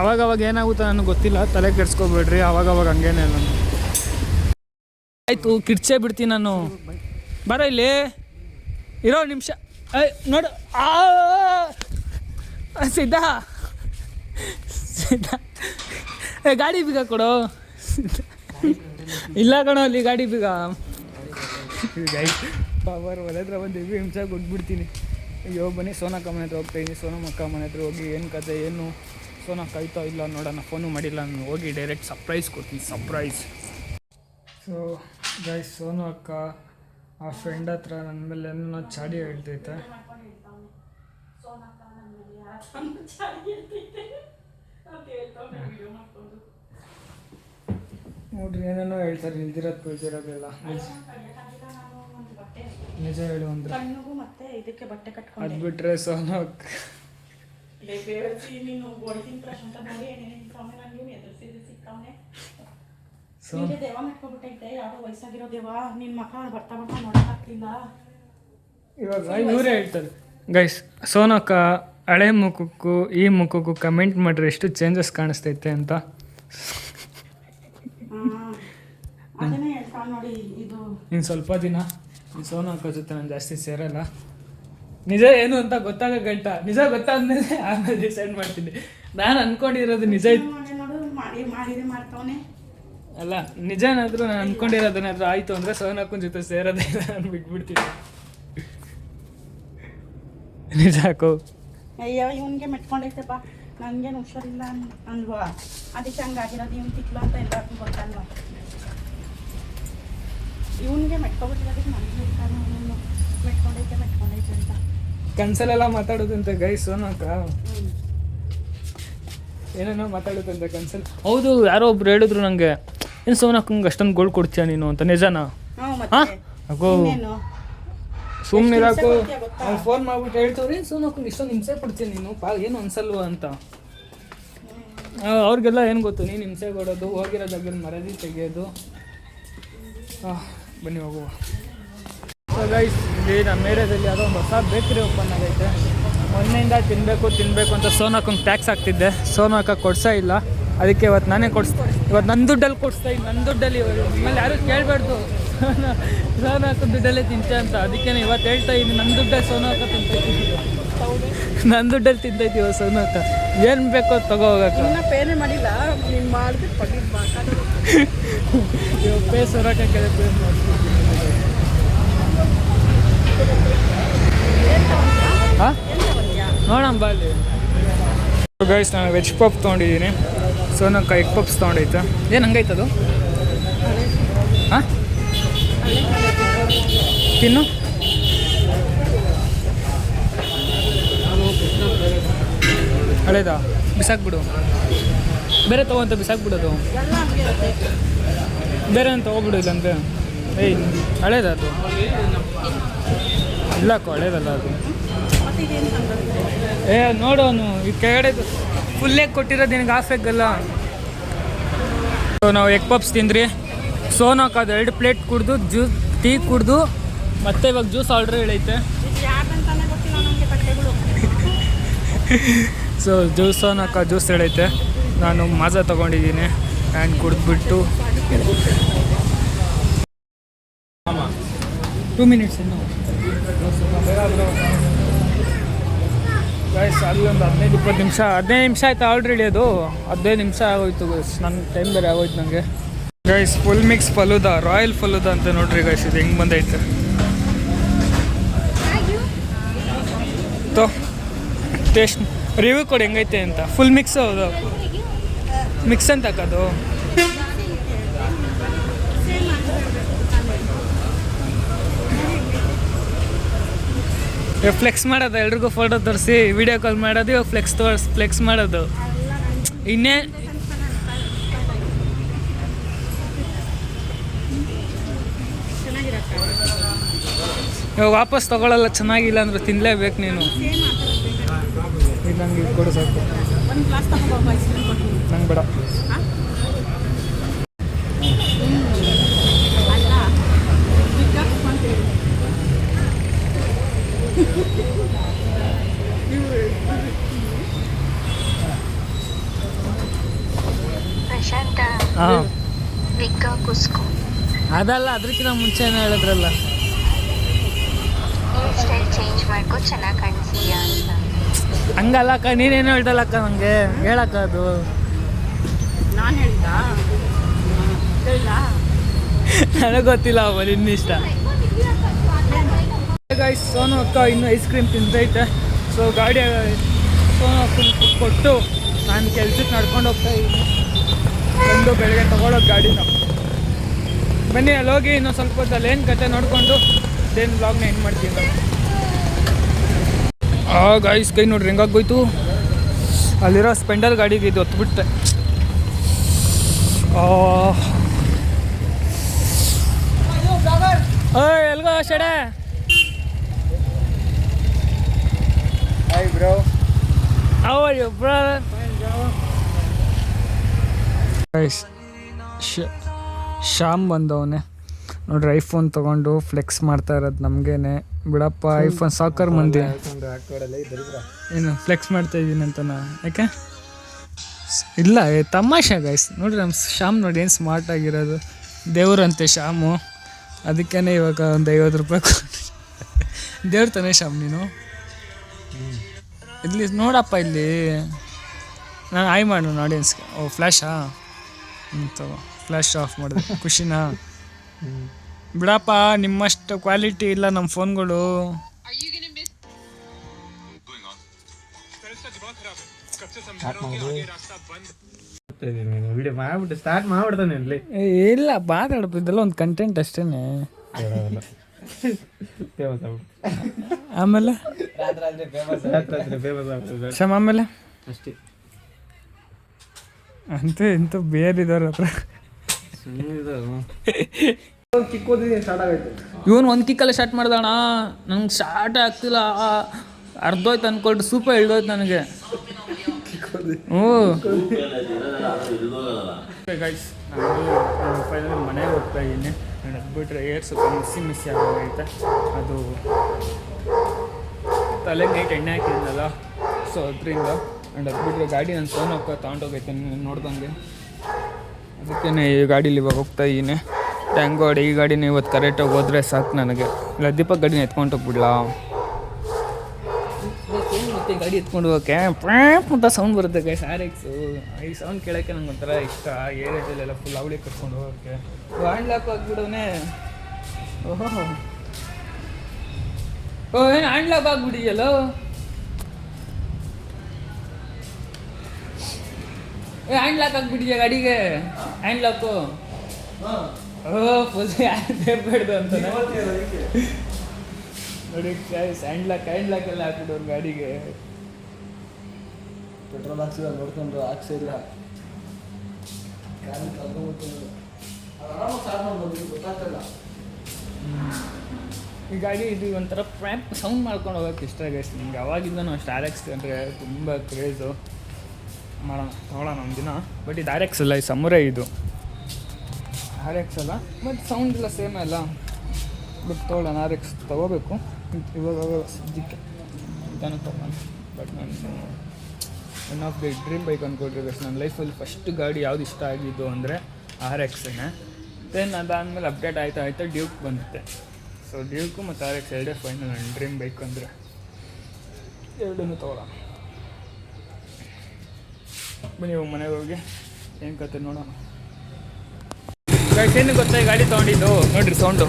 ಅವಾಗವಾಗ ಏನಾಗುತ್ತೋ ನನಗೆ ಗೊತ್ತಿಲ್ಲ, ತಲೆ ಕೆಡ್ಸ್ಕೊಬೇಡ್ರಿ. ಅವಾಗವಾಗ ಹಂಗೇನೆ ನಾನು ಆಯಿತು, ಕಿಡ್ಚೇ ಬಿಡ್ತೀನಿ ನಾನು. ಬರೋ ಇಲ್ಲಿ ಇರೋ ನಿಮಿಷ. ನೋಡು ಸಿದ್ಧ ಗಾಡಿ ಬೀಗ ಕೊಡು. ಇಲ್ಲ ಕಣೋ, ಅಲ್ಲಿ ಗಾಡಿ ಬೀಗ. ಪವರ್ ಒಲೆದ್ರ ಬಂದು ಹಿಂಸೆ ಕೊಟ್ಬಿಡ್ತೀನಿ. ಅಯ್ಯೋ ಬನ್ನಿ, ಸೋನಕ್ಕ ಮನೆ ಹತ್ರ ಹೋಗ್ತಾಯಿದ್ದೀನಿ. ಸೋನಮ್ಮಕ್ಕ ಮನೆ ಹತ್ರ ಹೋಗಿ ಏನು ಕತೆ, ಏನು ಸೋನಕ್ಕ ಆಯ್ತೋ ಇಲ್ಲ ನೋಡೋಣ. ಫೋನು ಮಾಡಿಲ್ಲ ನಾನು, ಹೋಗಿ ಡೈರೆಕ್ಟ್ ಸರ್ಪ್ರೈಸ್ ಕೊಡ್ತೀನಿ, ಸರ್ಪ್ರೈಸ್. ಸೊ ಗೈಸ್, ಸೋನು ಅಕ್ಕ ಆ ಫ್ರೆಂಡ್ ಹತ್ರ ನನ್ನ ಮೇಲೆ ಏನೋ ಚಾಡಿ ಹೇಳ್ತೈತೆ. ನೋಡ್ರಿ, ಏನೇನೋ ಹೇಳ್ತಾರೆ, ಇಲ್ದಿರೋದೆಲ್ಲ. ನಿಜ ಹೇಳು ಅಂದ್ರೆ ಅದು ಬಿಟ್ರೆ ಸೋನು ಅಕ್ಕ ಇವಾಗ ಇವರೇ ಹೇಳ್ತಾರೆ ಗೈಸ್, ಸೋನು ಅಕ್ಕ ಹಳೆ ಮುಖಕ್ಕೂ ಈ ಮುಖಕ್ಕೂ ಕಮೆಂಟ್ ಮಾಡ್ರಿ ಎಷ್ಟು ಚೇಂಜಸ್ ಕಾಣಿಸ್ತೈತೆ ಅಂತ. ಇನ್ನು ಸ್ವಲ್ಪ ದಿನ ಈ ಸೋನು ಅಕ್ಕ ಜೊತೆ ನಾನು ಜಾಸ್ತಿ ಸೇರಲ್ಲ. ನಿಜ ಏನು ಅಂತ ಗೊತ್ತಾಗ ಗಂಟ, ನಿಜ ಗೊತ್ತಾದ್ಮೇಲೆ ಆಮೇಲೆ ಡಿಸೈಡ್ ಮಾಡ್ತೀನಿ. ನಾನು ಅನ್ಕೊಂಡಿರೋದು ನಿಜ ಅಲ್ಲ, ನಿಜನಾದ್ರೂ ನಾನು ಅನ್ಕೊಂಡಿರೋದನ್ನಾದ್ರೂ ಆಯಿತು ಅಂದರೆ ಸೋನು ಅಕ್ಕನ ಜೊತೆ ಸೇರೋದೇ ನಾನು ಬಿಟ್ಬಿಡ್ತೀನಿ. ನಿಜ ಹಾಕು. ಅಯ್ಯೋ ಇವನಿಗೆ ಮೆಟ್ಕೊಂಡೈತೆ ಬಾ, ನನಗೇನು ಹುಷಾರಿಲ್ಲ ಅಲ್ವಾ, ಅದಕ್ಕೆ ಹಂಗಾಗಿರೋದು. ಇವ್ನು ತಿಕ್ಲು ಅಂತ ಎಲ್ಲರಿಗೂ ಗೊತ್ತಲ್ವಾ. ಇವನಿಗೆ ಮೆಟ್ಕೊಬಿಟ್ಟಿರೋದಕ್ಕೆ ನನಗೆ ಮೆಟ್ಕೊಂಡೈತೆ ಅಂತ ಕನ್ಸಲೆಲ್ಲ ಮಾತಾಡೋದಂತೆ ಗೈಸ್. ಸೋನು ಅಕ್ಕ ಏನೇನೋ ಮಾತಾಡುತ್ತಂತೆ ಕನ್ಸಲ್. ಹೌದು, ಯಾರೋ ಒಬ್ರು ಹೇಳಿದ್ರು ನನಗೆ, ಏನು ಸೋನು ಅಕ್ಕಂಗೆ ಅಷ್ಟೊಂದು ಗೋಲ್ಡ್ ಕೊಡ್ತೀಯ ನೀನು ಅಂತ. ನಿಜನಾ? ಹಾಂ ಅಗೋ ಸುಮ್ಮನೆ ಇರಾಕು. ಅವ್ನು ಫೋನ್ ಮಾಡ್ಬಿಟ್ಟು ಹೇಳ್ತವ್ರಿ, ಸೋನು ಅಕ್ಕಂಗೆ ಇಷ್ಟೊಂದು ಹಿಂಸೆ ಕೊಡ್ತೀಯ ನೀನು, ಏನು ಅನ್ಸಲ್ವ ಅಂತ. ಅವ್ರಿಗೆಲ್ಲ ಏನು ಗೊತ್ತು, ನೀನು ಹಿಂಸೆ ಕೊಡೋದು, ಹೋಗಿರೋದಾಗಿರೋ ಮರದಿ ತೆಗೆಯೋದು. ಬನ್ನಿ ಹೋಗುವ. ಸೊ ಗೈಸ್, ಇಲ್ಲಿ ನಮ್ಮ ಏರಿಯಾದಲ್ಲಿ ಯಾವುದೋ ಒಂದು ಹೊಸ ಬೇಕ್ರಿ ಓಪನ್ ಆಗೈತೆ. ಮೊನ್ನೆಯಿಂದ ತಿನ್ನಬೇಕು ಅಂತ ಸೋನು ಅಕ್ಕಂಗೆ ಟ್ಯಾಕ್ಸ್ ಆಗ್ತಿದ್ದೆ. ಸೋನು ಅಕ್ಕ ಕೊಡ್ಸೇ ಇಲ್ಲ, ಅದಕ್ಕೆ ಇವತ್ತು ನಾನೇ ಇವತ್ತು ನನ್ನ ದುಡ್ಡಲ್ಲಿ ಕೊಡಿಸ್ತಾ ಇದ್ದೀನಿ. ನನ್ನ ದುಡ್ಡಲ್ಲಿ ನಿಮ್ಮಲ್ಲಿ ಯಾರು ಕೇಳಬಾರ್ದು, ಸೋನು ಅಕ್ಕ ದುಡ್ಡಲ್ಲೇ ತಿಂತೆ ಅಂತ. ಅದಕ್ಕೆ ಇವತ್ತು ಹೇಳ್ತಾ ಇದ್ದೀನಿ, ನನ್ನ ದುಡ್ಡಲ್ಲಿ ಸೋನು ಅಕ್ಕ ತಿಂತೈತಿ, ನನ್ನ ದುಡ್ಡಲ್ಲಿ ತಿಂತೈತಿ ಸೋನು ಅಕ್ಕ. ಏನು ಬೇಕೋ ತಗೋ ಹೋಗಕ್ಕೆ ಇನ್ನ ಪೇನೆ ಮಾಡಿಲ್ಲ ನೀನು ಮಾಡಿದ್ರೆ ಪಟ್ಟಿದ್ದು ಮಾತಾಡೋದು ಇವಾಗ ಪೇಸ್ ಹೊರಕ್ಕೆ ಪೇಸ್ ಹಾಂ ನೋಡೋಣ ಬಾ ಅಲ್ಲಿ ಗೈಸ್ ನಾನು ವೆಜ್ ಪಪ್ ತೊಗೊಂಡಿದ್ದೀನಿ ಸೋನಕ್ಕ ಎಗ್ ಪಪ್ಸ್ ತೊಗೊಂಡೈತೆ ಏನು ಹಂಗೈತದು ಹಾಂ ತಿನ್ನು ಹಳೇದಾ ಬಿಸಾಕ್ಬಿಡು ಬೇರೆ ತೊಗೊಂತ ಬಿಸಾಕ್ಬಿಡೋದು ಎಲ್ಲ ಹಂಗೆ ಇರುತ್ತೆ ಬೇರೆ ಅಂತ ತೊಗೊಬಿಡು ಇಲ್ಲಾಂದರೆ ಏಯ್ ಹಳೇದ ಅದು ಇಲ್ಲಕ್ಕೋ ಹಳೇದಲ್ಲ ಅದು ಮತ್ತೆ ಇದೇನು ತಂದಿದೆ ಏ ನೋಡು ಅವನು ಈ ಕೆಳಗಡೆ ಫುಲ್ಲಾಗಿ ಕೊಟ್ಟಿರೋದು ನಿನಗೆ ಹಾಫ್ ಎಗ್ಗಲ್ಲ ನಾವು ಎಗ್ ಪಪ್ಸ್ ತಿಂದ್ರಿ ಸೋನಕ್ಕೆ ಅದು 2 ಪ್ಲೇಟ್ ಕುಡಿದು ಜ್ಯೂಸ್ ಟೀ ಕುಡಿದು ಮತ್ತೆ ಇವಾಗ ಜ್ಯೂಸ್ ಆರ್ಡ್ರ್ ಹೇಳೈತೆ ಇದು ಯಾಕಂತಾನೆ ಗೊತ್ತಿಲ್ಲ ನನಗೆ ಕಟ್ಟೆಗಳು ಸೊ ಜ್ಯೂಸ್ ಸೋನಕ್ಕ ಜ್ಯೂಸ್ ಹೇಳೈತೆ ನಾನು ಮಾಜಾ ತೊಗೊಂಡಿದ್ದೀನಿ ಆ್ಯಂಡ್ ಕುಡಿದ್ಬಿಟ್ಟು 2 ಮಿನಿಟ್ಸ್ ಇನ್ನು ಗೈಸ್ ಅಲ್ಲೊಂದು 15-20 ನಿಮಿಷ 15 ನಿಮಿಷ ಆಯ್ತು ಆಲ್ರೆಡಿ ಅದು 15 ನಿಮಿಷ ಆಗೋಯ್ತು ಗೈಸ್ ನನ್ನ ಟೈಮ್ ಬೇರೆ ಆಗೋಯ್ತು ನನಗೆ guys full mix falooda royal falooda ಅಂತ ನೋಡ್ರಿ ಗೈಸ್ ಇದು ಹೆಂಗೆ ಬಂದೈತೆ ತೋ ಟೇಸ್ಟ್ ರಿವ್ಯೂ ಕೊಡಿ ಹೆಂಗೈತೆ ಅಂತ ಫುಲ್ ಮಿಕ್ಸ್ ಅದು ಮಿಕ್ಸ್ ಅಂತ ಹಾಕೋದು ಇವಾಗ ಫ್ಲೆಕ್ಸ್ ಮಾಡೋದು ಎಲ್ರಿಗೂ ಫೋಟೋ ತೋರಿಸಿ ವಿಡಿಯೋ ಕಾಲ್ ಮಾಡೋದು ಇವಾಗ ಫ್ಲೆಕ್ಸ್ ಮಾಡೋದು ಇನ್ನೇ ಇವಾಗ ವಾಪಸ್ ತೊಗೊಳಲ್ಲ ಚೆನ್ನಾಗಿಲ್ಲ ಅಂದ್ರೆ ತಿನ್ನಲೇಬೇಕು ನೀನು ಈಗ ನಂಗೆ ಕೊಡು ಸಾಕು ಒಂದು ಗ್ಲಾಸ್ ತಗೊಂಡು ಐಸ್ ಕ್ರೀಮ್ ಕೊಡ್ತೀನಿ ನಂಗೆ ಬೇಡ ಅಲ್ಲ ಬಿಗ್ ಕುತ್ಕೊಂತೀವಿ ಪ್ರಶಾಂತ ಹಾಂ ವಿಗ್ಗ ಕುಸ್ಕೋ ಅದಲ್ಲ ಅದಕ್ಕಿಂತ ಮುಂಚೆ ಏನೋ ಹೇಳಿದ್ರಲ್ಲ ಹೇರ್ ಸ್ಟೈಲ್ ಚೇಂಜ್ ಮಾಡ್ಕೊ ಚೆನ್ನಾಗಿ ಕಾಣಿಸ್ತೀಯಾ ಅಂತ ಹಂಗಲ್ಲಕ್ಕ ನೀನೇನು ಹೇಳ್ದಲ್ಲಕ್ಕ ನನಗೆ ಹೇಳಕ್ಕ ಅದು ನಾನು ಹೇಳ್ದ ನನಗೆ ಗೊತ್ತಿಲ್ಲ ಅವ ಇನ್ನಿಷ್ಟ ಗಾಯ್ಸ್ ಸೋನು ಅಕ್ಕ ಇನ್ನೂ ಐಸ್ ಕ್ರೀಮ್ ತಿಂತೈತೆ ಸೊ ಗಾಡಿ ಸೋನು ಅಕ್ಕ ಕೊಟ್ಟು ನಾನು ಕೆಲ್ಸಕ್ಕೆ ನಡ್ಕೊಂಡು ಹೋಗ್ತಾ ಇದ್ದೀನಿ ಬಂದು ಬೆಳಗ್ಗೆ ತೊಗೊಳೋದು ಗಾಡಿನ ಬನ್ನಿ ಅಲ್ಲಿ ಹೋಗಿ ಇನ್ನೂ ಸ್ವಲ್ಪ ಹೊತ್ತಲ್ಲಿ ಏನು ಕತೆ ನೋಡಿಕೊಂಡು ದೇನ್ ಬ್ಲಾಗ್ನ ಎಂಡ್ ಮಾಡ್ತೀನಿ ನಾನು ಗಾಯ್ಸ್ ಕೈ ನೋಡ್ರಿ ಹೆಂಗಾಗೋಯ್ತು ಅಲ್ಲಿರೋ ಸ್ಪೆಂಡರ್ ಗಾಡಿಗೆ ಇದು ಹೊತ್ಬಿಟ್ಟೆ ಓಯ್ ಎಲ್ಗೋ ಶಡೆ hi bro How are you, brother? Guys, Shyam ಬಂದವನೆ ನೋಡ್ರಿ ಐಫೋನ್ ತೊಗೊಂಡು ಫ್ಲೆಕ್ಸ್ ಮಾಡ್ತಾ ಇರೋದು ನಮಗೇನೆ ಬಿಡಪ್ಪ ಐಫೋನ್ ಸಾಕರ್ ಮಂದಿ ಏನು ಫ್ಲೆಕ್ಸ್ ಮಾಡ್ತಾ ಇದ್ದೀನಿ ಅಂತನಾ ಯಾಕೆ ಇಲ್ಲ ತಮಾಷೆ ಗೈಸ್ ನೋಡ್ರಿ ನಮ್ಮ ಶ್ಯಾಮ್ ನೋಡಿ ಏನು ಸ್ಮಾರ್ಟ್ ಆಗಿರೋದು ದೇವ್ರಂತೆ ಶ್ಯಾಮು ಅದಕ್ಕೇ ಇವಾಗ ಒಂದು 50 ರೂಪಾಯಿ ದೇವ್ರ ತಾನೇ ಶ್ಯಾಮ್ ನೀನು ಇಲ್ಲಿ ನೋಡಪ್ಪ ಇಲ್ಲಿ ನಾನು ಆಯ್ ಮಾಡೋಣ ಆಡಿಯನ್ಸ್ಗೆ ಓ ಫ್ಲ್ಯಾಶಾ ತಗೋ ಫ್ಲ್ಯಾಶ್ ಆಫ್ ಮಾಡಿದೆ ಖುಷಿನಾ ಬಿಡಪ್ಪ ನಿಮ್ಮಷ್ಟು ಕ್ವಾಲಿಟಿ ಇಲ್ಲ ನಮ್ಮ ಫೋನ್ಗಳು ವಿಡಿಯೋ ಮಾಡ್ಬಿಟ್ಟು ಸ್ಟಾರ್ಟ್ ಮಾಡ್ಬಿಡ್ತಾನೆ ಇಲ್ಲಿ ಇಲ್ಲ ಮಾತಾಡಪ್ಪ ಇದೆಲ್ಲ ಒಂದು ಕಂಟೆಂಟ್ ಅಷ್ಟೇ ಆಮೇಲೆ ಶ್ಯಾಮ್ ಆಮೇಲೆ ಅಷ್ಟೇ ಅಂತೂ ಇಂತೂ ಬೇರಿದವ್ರ ಹತ್ರ ಇವನು ಒಂದು ಕಿಕ್ಕಲ್ಲೇ ಸ್ಟಾರ್ಟ್ ಮಾಡ್ದಣ್ಣ ನಂಗೆ ಸ್ಟಾರ್ಟ್ ಆಗ್ತಿಲ್ಲ ಅರ್ಧೋಯ್ತು ಅಂದ್ಕೊಳ್ತು ಸೂಪರ್ ಇಳ್ದೋಯ್ತು ನನಗೆ ಹ್ಞೂ ಗೈಸ್ ನಾನು ಫೈನಲ್ ಮನೆಗೆ ಹೋಗ್ತಾ ಇದ್ದೀನಿ ನಾನು ಅದ್ಬಿಟ್ರೆ ಏರ್ ಸ್ವಲ್ಪ ಮಿಸ್ಸಿ ಆಗೋಗೈತೆ ಅದು ತಲೆಗೆ ನೈಟ್ ಎಣ್ಣೆ ಹಾಕಿದ್ನಲ್ಲ ಸೊ ಅದರಿಂದ ಆ್ಯಂಡ್ ಅದ್ಬಿಟ್ರೆ ಗಾಡಿ ನಾನು ಫೋನ್ ಹೋಗ್ತಾ ತೊಗೊಂಡೋಗೈತೆ ನೋಡ್ದಂಗೆ ಅದಕ್ಕೇ ಈ ಗಾಡೀಲಿ ಇವಾಗ ಹೋಗ್ತಾ ಇದ್ದೀನಿ ಟ್ಯಾಂಕ್ ಗಾಡಿ ಈ ಗಾಡಿನ ಇವತ್ತು ಕರೆಕ್ಟಾಗಿ ಹೋದರೆ ಸಾಕು ನನಗೆ ಇಲ್ಲ ದೀಪಕ್ ಗಾಡಿನ ಎತ್ಕೊಂಡು ಹೋಗ್ಬಿಡ್ಲಾ ಬರುತ್ತೆ ಗಾಡಿ ಎತ್ಕೊಂಡು ಹೋಗೋಕ್ಕೆ ಪ್ಯಾಂಪ್ ಅಂತ ಸೌಂಡ್ ಬರುತ್ತೆ ಗೈಸ್ RX. ಈ ಸೌಂಡ್ ಕೇಳೋಕ್ಕೆ ನಂಗೆ ಒಂಥರ ಇಷ್ಟ. ಏರಿಯಾದಲ್ಲೆಲ್ಲ ಫುಲ್ ಅವಳಿ ಕಟ್ಕೊಂಡು ಹೋಗೋಕ್ಕೆ. ಹ್ಯಾಂಡ್ ಲಾಕ್ ಆಗಿಬಿಡೋನೆ. ಓಹೋ ಏನು ಹ್ಯಾಂಡ್ ಲಾಕ್ ಆಗಿಬಿಡಿಯಲ್ಲೋ. ಹ್ಯಾಂಡ್ ಲಾಕ್ ಆಗಿಬಿಟ್ಟಿದ್ಯಾ ಗಾಡಿಗೆ? ಹ್ಯಾಂಡ್ ಲಾಕು ಫುಲ್ ಬೇಡ್ದು ಅಂತ ನೋಡಿ ಗೈಸ್. ಹ್ಯಾಂಡ್ ಲಾಕ್ ಎಲ್ಲ ಹಾಕಿದವ್ರು ಗಾಡಿಗೆ. ಪೆಟ್ರೋಲ್ ಹಾಕ್ಸಿದ ನೋಡ್ಕೊಂಡು ಹಾಕ್ಸಿಲ್ಲ ಗೊತ್ತಾಗ್ತಿಲ್ಲ. ಈ ಗಾಡಿ ಇದು ಒಂಥರ ಪ್ರ್ಯಾಂಪ್ ಸೌಂಡ್ ಮಾಡ್ಕೊಂಡು ಹೋಗೋಕ್ಕೆ ಇಷ್ಟ ಗೈಸ್ ನಿಮ್ಗೆ. ಅವಾಗಿಂದನೂ ಅಷ್ಟು RX ಅಂದರೆ ತುಂಬ ಕ್ರೇಜು. ಮಾಡೋಣ ತೊಗೊಳ್ಳೋಣ ಒಂದಿನ. ಬಟ್ ಇದು RX ಅಲ್ಲ, ಈ ಸಮುರೈ ಇದು RX ಅಲ್ಲ. ಬಟ್ ಸೌಂಡ್ ಎಲ್ಲ ಸೇಮ್ ಅಲ್ಲ. ಬಟ್ ತೊಗೊಳ್ಳೋಣ RX ತೊಗೋಬೇಕು ಇವಾಗ ಸದ್ಯಕ್ಕೆ ಇದನ್ನು ತೊಗೊಳ್ಳೋಣ. ಬಟ್ ನಾನು one of the dream bike ಅಂದ್ಕೊಳ್ರಿ ಗೈಸ್. ನನ್ನ ಲೈಫಲ್ಲಿ ಫಸ್ಟ್ ಗಾಡಿ ಯಾವ್ದು ಇಷ್ಟ ಆಗಿದ್ದು ಅಂದರೆ RXನೇ. ದೆನ್ ಅದಾದಮೇಲೆ ಅಪ್ಡೇಟ್ ಆಯ್ತಾ ಡ್ಯೂಕ್ ಬಂದಿತ್ತೆ. ಸೊ ಡ್ಯೂಕು ಮತ್ತು RX ಎರಡೇ ಫೈನಲ್ ನನ್ನ ಡ್ರೀಮ್ ಬೈಕ್ ಅಂದರೆ. ಎರಡನ್ನೂ ತೊಗೊಳ್ಳೋಣ. ಬನ್ನಿ ಇವಾಗ ಮನೆಗೆ ಹೋಗಿ ಏನು ಕತೆ ನೋಡೋಣ. ಗೈಸ್ ಏನು ಗೊತ್ತಾ ಈ ಗಾಡಿ ತೊಗೊಂಡಿದ್ದು ನೋಡಿರಿ ಸೌಂಡು.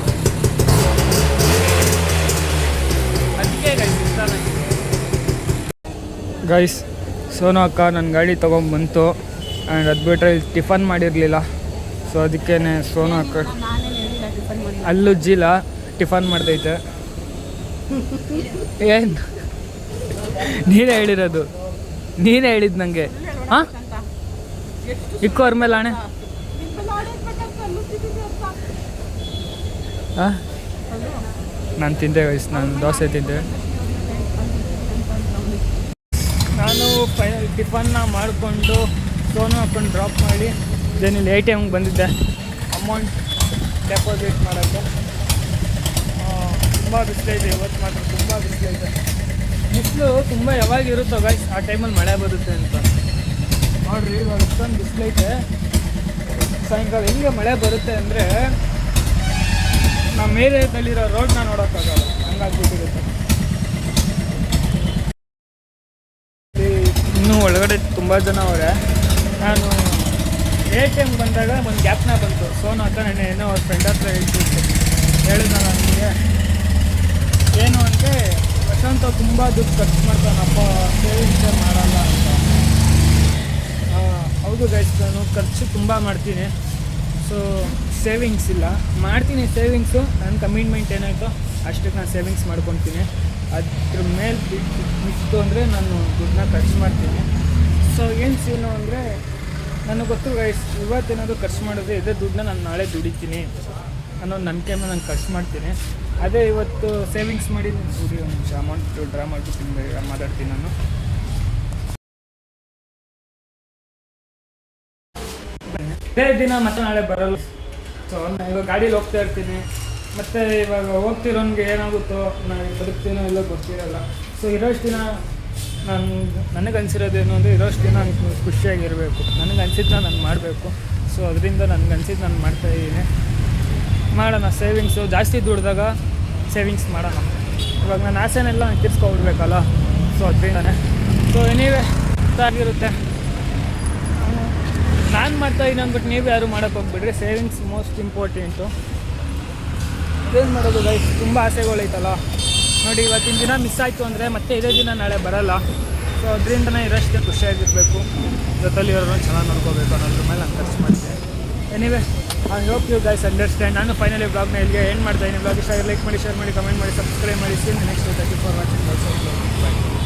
ಅದಕ್ಕೆ ಗೈಸ್ ಇಷ್ಟ ನನಗೆ. ಗೈಸ್ ಸೋನು ಅಕ್ಕ ನನ್ನ ಗಾಡಿ ತೊಗೊಂಬಂತು. ಆ್ಯಂಡ್ ಅದು ಬಿಟ್ಟರೆ ಟಿಫನ್ ಮಾಡಿರಲಿಲ್ಲ. ಸೊ ಅದಕ್ಕೇ ಸೋನು ಅಕ್ಕ ಅಲ್ಲುಜ್ಜಿಲ್ಲ ಟಿಫನ್ ಮಾಡ್ತೈತೆ. ಏನು ನೀನೇ ಹೇಳಿರೋದು, ನೀನೇ ಹೇಳಿದ್ದು ನನಗೆ. ಹಾಂ ಇಕ್ಕೋ ಅವ್ರ ಮೇಲೆ ಆಣೆ. ಹಾಂ ನಾನು ತಿಂದೆ ವಯಸ್ಸು, ನಾನು ದೋಸೆ ತಿಂದೆ. ನಾನು ಫೈನಲ್ ಟಿಫನ್ನ ಮಾಡಿಕೊಂಡು ಸೋನು ಹಾಕ್ಕೊಂಡು ಡ್ರಾಪ್ ಮಾಡಿ ದೆನ್ ಇಲ್ಲಿ ATMಗೆ ಬಂದಿದ್ದೆ ಅಮೌಂಟ್ ಡೆಪಾಸಿಟ್ ಮಾಡೋಕ್ಕೆ. ತುಂಬ ಬಿಸಿಲೈತೆ ಇವತ್ತು ಮಾತ್ರ, ತುಂಬ ಬಿಸಿಲೈತೆ. ಬಿಸಿಲು ತುಂಬ ಯಾವಾಗ ಇರುತ್ತೋ ಗೈಸ್ ಆ ಟೈಮಲ್ಲಿ ಮಳೆ ಬರುತ್ತೆ ಅಂತ. ನೋಡಿರಿ ಇವಾಗ ಇಷ್ಟೊಂದು ಬಿಸಿಲೈತೆ. ಸಾಯಂಕಾಲ ಹೆಂಗೆ ಮಳೆ ಬರುತ್ತೆ ಅಂದರೆ ನಮ್ಮ ಏರಿಯಾದಲ್ಲಿರೋ ರೋಡ್ನ ನೋಡೋಕ್ಕಾಗಲ್ಲ, ಹಂಗಾಗ್ಬಿಟ್ಟಿರುತ್ತೆ. ಇನ್ನೂ ಒಳಗಡೆ ತುಂಬ ಜನ ಅವರೇ. ನಾನು ATM ಬಂದಾಗ ಒಂದು ಗ್ಯಾಪ್ನ ಬಂತು. ಸೋನು ಅಕ್ಕ ನೆನ್ನೆ ಏನೋ ಅವ್ರ ಫ್ರೆಂಡ್ ಹತ್ರ ಹೇಳಿದ ನನಗೆ ಏನು ಅಂದರೆ ವಸಂತ ತುಂಬ ದುಡ್ಡು ಖರ್ಚು ಮಾಡ್ತಾನಪ್ಪ, ಸೇವಿಂಗ್ಸೇ ಮಾಡಲ್ಲ ಅಂತ. ಹೌದು ಗೈಸ್, ನಾನು ಖರ್ಚು ತುಂಬ ಮಾಡ್ತೀನಿ. ಸೊ ಸೇವಿಂಗ್ಸ್ ಇಲ್ಲ, ಮಾಡ್ತೀನಿ ಸೇವಿಂಗ್ಸು. ನನ್ನ ಕಮಿಟ್ಮೆಂಟ್ ಏನಾಯಿತು ಅಷ್ಟಕ್ಕೆ ನಾನು ಸೇವಿಂಗ್ಸ್ ಮಾಡ್ಕೊತೀನಿ. ಅದ್ರ ಮೇಲೆ ಬಿಟ್ಟು ಅಂದರೆ ನಾನು ದುಡ್ಡನ್ನ ಖರ್ಚು ಮಾಡ್ತೀನಿ. ಸೊ ಏನು ಸೀನು ಅಂದರೆ ನನಗೆ ಗೊತ್ತು ಗೈಸ್, ಇವತ್ತೇನಾದರೂ ಖರ್ಚು ಮಾಡಿದ್ರೆ ಇದೇ ದುಡ್ಡನ್ನ ನಾನು ನಾಳೆ ದುಡಿತೀನಿ ಅನ್ನೋ ನಂಬಿಕೆ ಮೇಲೆ ನಾನು ಖರ್ಚು ಮಾಡ್ತೀನಿ. ಅದೇ ಇವತ್ತು ಸೇವಿಂಗ್ಸ್ ಮಾಡಿ ದುಡಿ ಒಂದು ನಿಮಿಷ ಅಮೌಂಟ್ ಡ್ರಾ ಮಾಡಿಬಿಟ್ಟು ಮಾತಾಡ್ತೀನಿ ನಾನು. ಇದೇ ದಿನ ಮತ್ತೆ ನಾಳೆ ಬರಲ್ಲ. ಸೊ ನಾನು ಇವಾಗ ಗಾಡೀಲಿ ಹೋಗ್ತಾ ಇರ್ತೀನಿ. ಮತ್ತು ಇವಾಗ ಹೋಗ್ತಿರೋನ್ಗೆ ಏನಾಗುತ್ತೋ ನಾನು ಬದುಕ್ತೀನೋ ಇಲ್ಲೋ ಗೊತ್ತಿರಲ್ಲ. ಸೊ ಇರೋಷ್ಟು ದಿನ ನನಗೆ ಅನಿಸಿರೋದೇನು ಅಂದರೆ ಇರೋಷ್ಟು ದಿನ ನಾನು ಖುಷಿಯಾಗಿರಬೇಕು. ನನಗೆ ಅನಿಸಿದ್ದನ್ನ ನಾನು ಮಾಡಬೇಕು. ಸೊ ಅದರಿಂದ ನನಗೆ ಅನಿಸಿದ್ದು ನಾನು ಮಾಡ್ತಾಯಿದ್ದೀನಿ. ಮಾಡೋಣ ಸೇವಿಂಗ್ಸು. ಜಾಸ್ತಿ ದುಡ್ದಾಗ ಸೇವಿಂಗ್ಸ್ ಮಾಡೋಣ. ಇವಾಗ ನನ್ನ ಆಸೆನೆಲ್ಲ ನಾನು ತೀರ್ಸ್ಕೊಬಿಡ್ಬೇಕಲ್ಲ. ಸೊ ಅದರಿಂದನೇ. ಸೊ ಎನಿವೇ ಆಗಿರುತ್ತೆ. ನಾನು ಮಾಡ್ತಾಯಿದ್ದೀನಿ ಅಂದ್ಬಿಟ್ಟು ನೀವು ಯಾರು ಮಾಡೋಕ್ಕೆ ಹೋಗ್ಬಿಡ್ರಿ. Savings most important. ಏನು ಮಾಡೋದು ಗೈಸ್, ತುಂಬ ಆಸೆಗಳೈತಲ್ಲ. ನೋಡಿ ಇವತ್ತಿನ ದಿನ ಮಿಸ್ ಆಯಿತು ಅಂದರೆ ಮತ್ತೆ ಇದೇ ದಿನ ನಾಳೆ ಬರಲ್ಲ. ಸೊ ಅದರಿಂದನೇ ಇರೋಷ್ಟೇ ಖುಷಿಯಾಗಿರಬೇಕು. ಜೊತೆಲಿ ಇರೋರು ಚೆನ್ನಾಗಿ ನೋಡ್ಕೋಬೇಕು ಅನ್ನೋದ್ರ ಮೇಲೆ ನಾನು ಖರ್ಚು ಮಾಡ್ತೀನಿ. Anyway I hope you guys understand. ನಾನು ಫೈನಲಿ ಬ್ಲಾಗ್ನ ಇಲ್ಲಿಗೆ ಎಂಡ್ ಮಾಡ್ತಾಯಿದ್ದೀನಿ. ಬ್ಲಾಗ್ ಇಷ್ಟ ಲೈಕ್ ಮಾಡಿ, ಶೇರ್ ಮಾಡಿ, ಕಮೆಂಟ್ ಮಾಡಿ, ಸಬ್ಸ್ಕ್ರೈಬ್ ಮಾಡಿ. Next thank you for watching.